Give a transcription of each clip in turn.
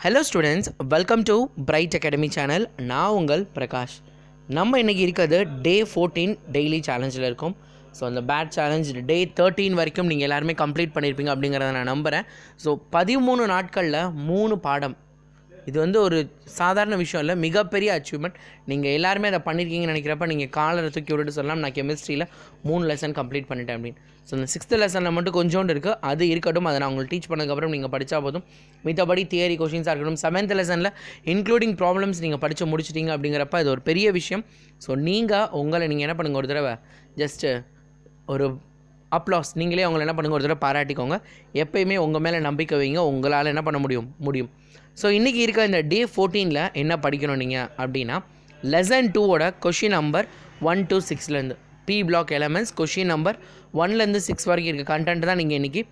Hello students, welcome to bright academy channel. நான் உங்கள் பிரகாஷ். நம்ம இன்றைக்கி இருக்கிறது டே 14 டெய்லி சேலஞ்சில் இருக்கும். ஸோ அந்த பேட் சேலஞ்ச் டே 13 வரைக்கும் நீங்கள் எல்லாருமே கம்ப்ளீட் பண்ணியிருப்பீங்க அப்படிங்கிறத நான் நம்புகிறேன். ஸோ 13 நாட்களில் 3 பாடம், இது ஒரு சாதாரண விஷயம் இல்லை, மிகப்பெரிய அச்சீவ்மெண்ட். நீங்கள் எல்லாருமே அதை பண்ணியிருக்கீங்கன்னு நினைக்கிறப்ப நீங்கள் காலரை தூக்கி விட்டுட்டு சொல்லலாம், நான் கெமிஸ்ட்ரியில் 3 லெசன் கம்ப்ளீட் பண்ணிட்டேன் அப்படின்னு. ஸோ அந்த 6th லெசனில் மட்டும் கொஞ்சோண்டு இருக்குது, அது இருக்கட்டும், அதை நான் உங்களுக்கு டீச் பண்ணதுக்கப்புறம் நீங்கள் படித்தா போதும். மித்தபடி தியரி கொஷின்ஸாக இருக்கட்டும், 7th லெசனில் இன்க்ளூடிங் ப்ராப்ளம்ஸ் நீங்கள் படித்து முடிச்சிட்டிங்க அப்படிங்கிறப்ப இது ஒரு பெரிய விஷயம். ஸோ நீங்கள் என்ன பண்ணுங்கள், ஒரு தடவை ஜஸ்ட்டு ஒரு அப்ளாஸ், நீங்களே உங்களை என்ன பண்ணுங்கள், ஒரு தடவை பாராட்டிக்கோங்க. எப்போயுமே உங்கள் மேலே நம்பிக்கை வைங்க, உங்களால் என்ன பண்ண முடியும். ஸோ இன்றைக்கி இருக்க இந்த டே 14ல் என்ன படிக்கணும் நீங்கள் அப்படின்னா, லெசன் 2ஓட கொஷின் நம்பர் 1 to 6லேருந்து B block elements question number 1லேருந்து 6 வரைக்கும் இருக்க கண்டென்ட் தான் நீங்கள் இன்றைக்கி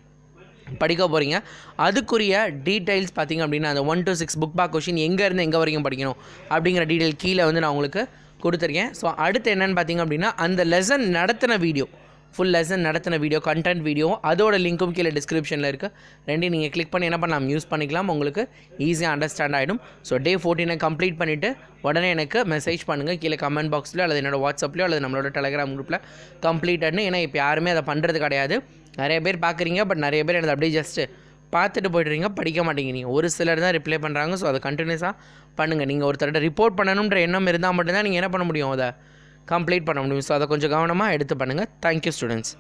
படிக்க போகிறீங்க. அதுக்குரிய டீட்டெயில்ஸ் பார்த்திங்க அப்படின்னா, அந்த 1 to 6 புக் பேக் கொஷின் எங்கேருந்து எங்கே வரைக்கும் படிக்கணும் அப்படிங்கிற டீட்டெயில் கீழே நான் உங்களுக்கு கொடுத்துருக்கேன். ஸோ அடுத்து என்னென்னு பார்த்திங்க அப்படின்னா, அந்த லெசன் நடத்தின வீடியோ, ஃபுல் லெசன் நடத்தின வீடியோ, கண்டென்ட் வீடியோ, அதோட லிங்க்கும் கீழே டிஸ்கிரிப்ஷனில் இருக்குது. ரெண்டையும் நீங்கள் கிளிக் பண்ணி என்ன பண்ணலாம், யூஸ் பண்ணிக்கலாம். உங்களுக்கு ஈஸியாக அண்டர்ஸ்டாண்ட் ஆகிடும். ஸோ டே 14 கம்ப்ளீட் பண்ணிவிட்டு உடனே எனக்கு மெசேஜ் பண்ணுங்கள் கீழே கமெண்ட் பாக்ஸில், அல்லது என்னோடய வாட்ஸ்அப்லையோ அல்லது நம்மளோட டெலகிராம் குரூப்பில் கம்ப்ளீட்டட்னு. ஏன்னா இப்போ யாருமே அதை பண்ணுறது கிடையாது. நிறைய பேர் பார்க்குறீங்க, பட் நிறைய பேர் எனக்கு அப்படியே ஜஸ்ட்டு பார்த்துட்டு போய்ட்டுறீங்க, படிக்க மாட்டேங்கிறீங்க. ஒரு சிலர் தான் ரிப்ளை பண்ணுறாங்க. ஸோ அதை கண்டினியூஸாக பண்ணுங்கள். நீங்கள் ஒருத்தர்கிட்ட ரிப்போர்ட் பண்ணணுன்ற எண்ணம் இருந்தால் மட்டும்தான் நீங்கள் என்ன பண்ண முடியும், அதை கம்ப்ளீட் பண்ண முடியும். ஸோ அதை கொஞ்சம் கவனமாக எடுத்து பண்ணுங்கள். Thank you students.